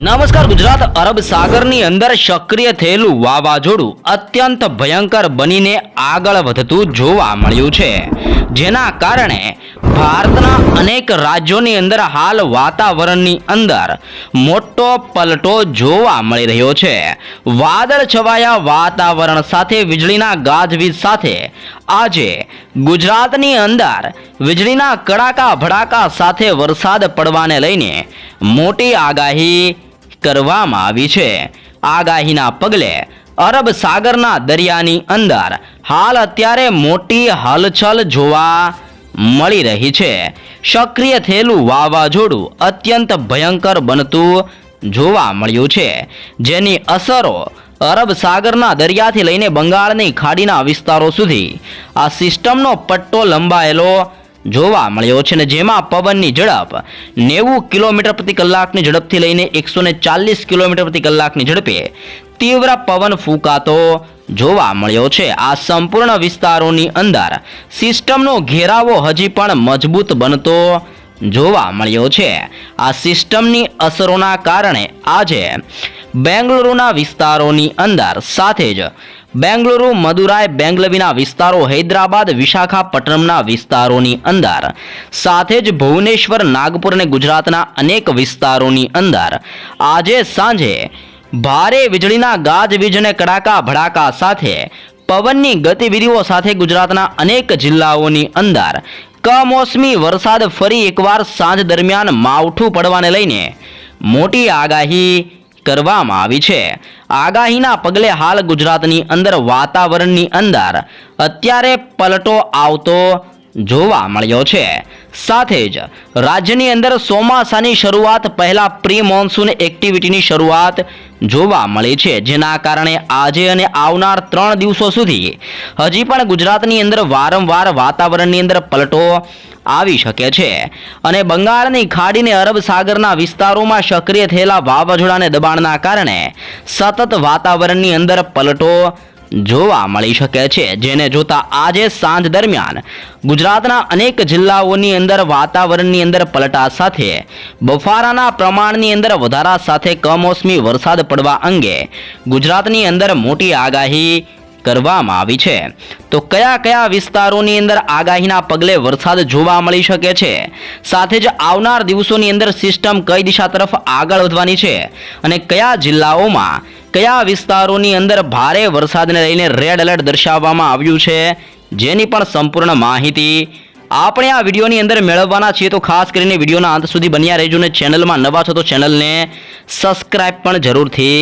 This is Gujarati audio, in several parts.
નમસ્કાર। ગુજરાત અરબ સાગરની અંદર સક્રિય થયેલું વાવાઝોડું અત્યંત ભયંકર બનીને આગળ વધતું જોવા મળ્યું છે, જેના કારણે ભારતના અનેક રાજ્યોની અંદર હાલ વાતાવરણની અંદર મોટો પલટો જોવા મળી રહ્યો છે। વાદળ છવાયા વાતાવરણ સાથે વીજળીના ગાજવીજ સાથે આજે ગુજરાતની અંદર વીજળીના કડાકા ભડાકા સાથે વરસાદ પડવાને લઈને મોટી આગાહી કરવામાં આવી છે। આગાહીના પગલે અરબ સાગરના દરિયાની અંદર હાલ અત્યારે મોટી હલચલ જોવા મળી રહી છે। સક્રિય થયેલું વાવાઝોડું અત્યંત ભયંકર બનતું જોવા મળ્યું છે, જેની અસરો અરબ સાગરના દરિયાથી લઈને બંગાળની ખાડીના વિસ્તારો સુધી આ સિસ્ટમનો પટ્ટો લંબાયેલો જોવા મળ્યો છે, ને જેમાં પવનની ઝડપ 90 કિલોમીટર પ્રતિ કલાકની ઝડપથી લઈને 140 કિલોમીટર પ્રતિ કલાકની ઝડપે તીવ્ર પવન ફૂંકાતો જોવા મળ્યો છે। આ સંપૂર્ણ વિસ્તારોની અંદર સિસ્ટમનો ઘેરાવો હજી પણ મજબૂત બનતો જોવા મળ્યો છે। આ સિસ્ટમની અસરોના કારણે આજે બેંગલુરુના વિસ્તારોની અંદર સાથે જ બેંગલુરુ, મદુરાઈ, બેંગલવીના વિસ્તારો, હૈદરાબાદ, વિશાખાપટ્ટનમના વિસ્તારોની અંદર સાથે જ ભુવનેશ્વર, નાગપુર અને ગુજરાતના અનેક વિસ્તારોની અંદર આજે સાંજે ભારે વીજળીના ગાજવીજ અને કડાકા ભડાકા સાથે પવનની ગતિવિધિઓ સાથે ગુજરાતના અનેક જિલ્લાઓની અંદર કમોસમી વરસાદ ફરી એકવાર સાંજ દરમિયાન માવઠું પડવાને લઈને મોટી આગાહી કરવામાં આવી છે। આગાહીના પગલે હાલ ગુજરાતની અંદર વાતાવરણની અંદર અત્યારે પલટો આવતો જોવા મળ્યો છે। સાથે જ રાજ્યની અંદર ચોમાસાની શરૂઆત પહેલા પ્રી મોન્સૂન એક્ટિવિટીની શરૂઆત જોવા મળી છે, જેના કારણે આજે અને આવનાર 3 દિવસો સુધી હજી પણ ગુજરાતની અંદર વારંવાર વાતાવરણની અંદર પલટો આવી શકે છે અને બંગાળની ખાડીને અરબ સાગરના વિસ્તારોમાં સક્રિય થયેલા વાવાઝોડાને દબાણના કારણે સતત વાતાવરણની અંદર પલટો જોવા મળી શકે છે, જેને જોતા આજે સાંજ દરમિયાન ગુજરાતના અનેક જિલ્લાઓની અંદર વાતાવરણની અંદર પલટા સાથે બફારાના પ્રમાણની અંદર વધારા સાથે કમોસમી વરસાદ પડવા અંગે ગુજરાતની અંદર મોટી આગાહી કરવામાં આવી છે। તો કયા કયા વિસ્તારોની અંદર આગાહીના પગલે વરસાદ જોવા મળી શકે છે, સાથે જ આવનાર દિવસોની અંદર સિસ્ટમ કઈ દિશા તરફ આગળ વધવાની છે અને કયા જિલ્લાઓમાં કયા વિસ્તારોની અંદર ભારે વરસાદને લઈને રેડ એલર્ટ દર્શાવવામાં આવ્યું છે, જેની પણ સંપૂર્ણ માહિતી આપણે આ વિડીયોની અંદર મેળવવાના છીએ। તો ખાસ કરીને વિડીયોના અંત સુધી બન્યા રહેજો ને ચેનલમાં નવા છો તો ચેનલને સબસ્ક્રાઇબ પણ જરૂરથી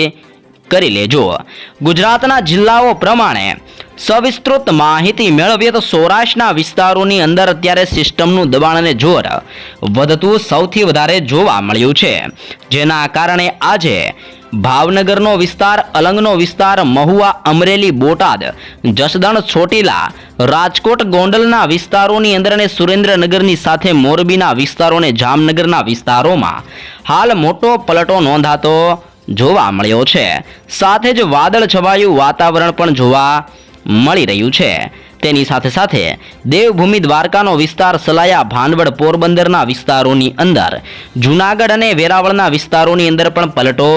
કરી લેજો। ગુજરાતના જિલ્લાઓ પ્રમાણે સવિસ્તૃત માહિતી મેળવીએ તો સૌરાષ્ટ્રના વિસ્તારોની અંદર અત્યારે સિસ્ટમનું દબાણ અને જોર વધતું સૌથી વધારે જોવા મળ્યું છે, જેના કારણે આજે ભાવનગરનો વિસ્તાર, અલંગનો વિસ્તાર, મહુવા, અમરેલી, બોટાદ, જસદણ, ચોટીલા, રાજકોટ, ગોંડલના વિસ્તારોની અંદર અને સુરેન્દ્રનગરની સાથે મોરબીના વિસ્તારો અને જામનગરના વિસ્તારોમાં હાલ મોટો પલટો નોંધાતો જોવા મળ્યો છે। સાથે જ વાદળ છવાયું વાતાવરણ પણ જોવા મળી રહ્યું છે। તેની સાથે સાથે દેવભૂમિ દ્વારકાનો વિસ્તાર, સલાયા, ભાનવડ, પોરબંદરના વિસ્તારોની અંદર, જૂનાગઢ અને વેરાવળના વિસ્તારોની અંદર પણ પલટો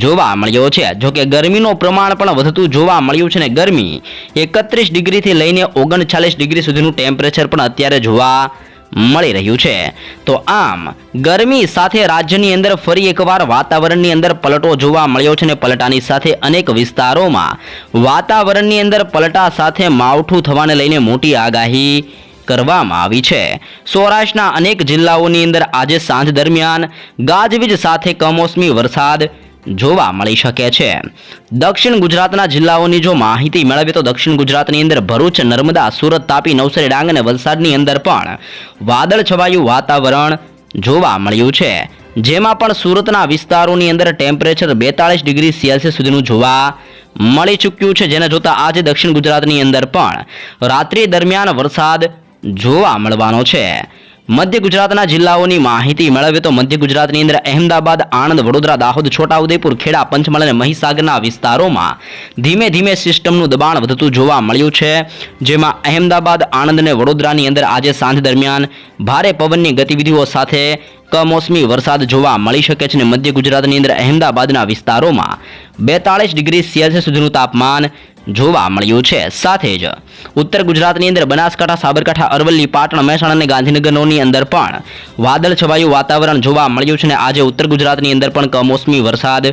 જોવા મળ્યો છે। જોકે ગરમીનું પ્રમાણ પણ વધતું જોવા મળ્યું છે ને ગરમી 31 ડિગ્રીથી લઈને 39 ડિગ્રી સુધીનું ટેમ્પરેચર પણ અત્યારે જોવા મળી રહ્યું છે। તો આમ ગરમી સાથે રાજ્યની અંદર ફરી એકવાર વાતાવરણની અંદર પલટો જોવા મળ્યો છે ને પલટાની સાથે અનેક વિસ્તારોમાં વાતાવરણની અંદર પલટા સાથે માવઠું થવાને લઈને મોટી આગાહી કરવામાં આવી છે। સૌરાષ્ટ્રના અનેક જિલ્લાઓની અંદર આજે સાંજ દરમિયાન ગાજવીજ સાથે કમોસમી વરસાદ જોવા મળી શકે છે। દક્ષિણ ગુજરાતના જિલ્લાઓની જો માહિતી મેળવીએ તો દક્ષિણ ગુજરાતની અંદર ભરૂચ, નર્મદા, સુરત, તાપી, નવસારી, ડાંગ અને વલસાડની અંદર પણ વાદળ છવાયું વાતાવરણ જોવા મળ્યું છે, જેમાં પણ સુરતના વિસ્તારોની અંદર ટેમ્પરેચર 42 ડિગ્રી સેલ્સિયસ સુધીનું જોવા મળી ચૂક્યું છે, જેને જોતા આજે દક્ષિણ ગુજરાતની અંદર પણ રાત્રિ દરમિયાન વરસાદ જોવા મળવાનો છે। મધ્ય ગુજરાતના જિલ્લાઓની માહિતી મેળવીએ તો મધ્ય ગુજરાતની અંદર અહેમદાબાદ, આણંદ, વડોદરા, દાહોદ, છોટાઉદેપુર, ખેડા, પંચમહાલ અને મહીસાગરના વિસ્તારોમાં ધીમે ધીમે સિસ્ટમનું દબાણ વધતું જોવા મળ્યું છે, જેમાં અહેમદાબાદ, આણંદ અને વડોદરાની અંદર આજે સાંજ દરમિયાન ભારે પવનની ગતિવિધિઓ સાથે કમોસમી વરસાદ જોવા મળી શકે છે અને મધ્ય ગુજરાતની અંદર અહેમદાબાદના વિસ્તારોમાં 42 ડિગ્રી સેલ્સિયસ સુધીનું તાપમાન જોવા મળ્યું છે। સાથે જ ઉત્તર ગુજરાતની અંદર બનાસકાંઠા, સાબરકાંઠા, અરવલ્લી, પાટણ, મહેસાણા અને ગાંધીનગરની અંદર પણ વાદળ છવાયું વાતાવરણ જોવા મળ્યું છે અને આજે ઉત્તર ગુજરાતની અંદર પણ કમોસમી વરસાદ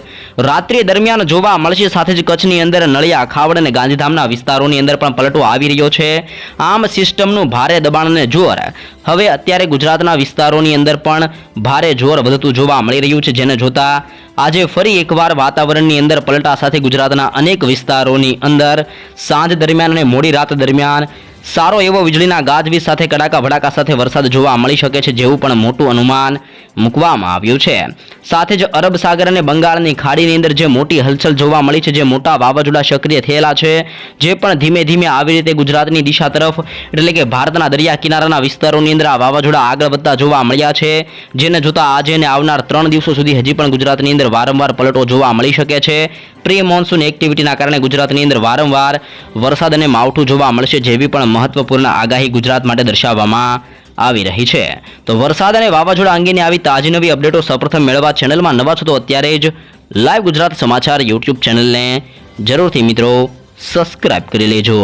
રાત્રિ દરમિયાન જોવા મળશે। સાથે જ કચ્છની અંદર નળિયા, ખાવડ અને ગાંધીધામના વિસ્તારોની અંદર પણ પલટો આવી રહ્યો છે। આમ સિસ્ટમનું ભારે દબાણ અને જોર હવે અત્યારે ગુજરાતના વિસ્તારોની અંદર પણ ભારે જોર વધતું જોવા મળી રહ્યું છે, જેને જોતા આજે ફરી એકવાર વાતાવરણની અંદર પલટા સાથે ગુજરાતના અનેક વિસ્તારોની અંદર સાંજ દરમિયાન અને મોડી રાત દરમિયાન સારો એવો વીજળીના ગાજવીજ સાથે કડાકા ભડાકા સાથે વરસાદ જોવા મળી શકે છે, જેવું પણ મોટું અનુમાન મૂકવામાં આવ્યું છે। સાથે જ અરબ સાગર અને બંગાળની ખાડીની અંદર જે મોટી હલચલ જોવા મળી છે, જે મોટા વાવાઝોડા સક્રિય થયેલા છે, જે પણ ધીમે ધીમે આવી રીતે ગુજરાતની દિશા તરફ એટલે કે ભારતના દરિયા કિનારાના વિસ્તારોની અંદર આ વાવાઝોડા આગળ વધતા જોવા મળ્યા છે, જેને જોતા આજે અને આવનાર 3 દિવસો સુધી હજી પણ ગુજરાતની અંદર વારંવાર પલટો જોવા મળી શકે છે। પ્રી મોન્સૂન એક્ટિવિટીના કારણે ગુજરાતની અંદર વારંવાર વરસાદ અને માવઠું જોવા મળશે, જેવી પણ મહત્વપૂર્ણ આગાહી ગુજરાત માટે દર્શાવવામાં આવી રહી છે। તો વરસાદ અને વાવાઝોડા અંગેની આવી તાજી નવી અપડેટો સૌપ્રથમ મેળવવા ચેનલમાં નવા છો તો અત્યારે જ લાઈવ ગુજરાત સમાચાર યુટ્યુબ ચેનલને જરૂરથી મિત્રો સબસ્ક્રાઇબ કરી લેજો।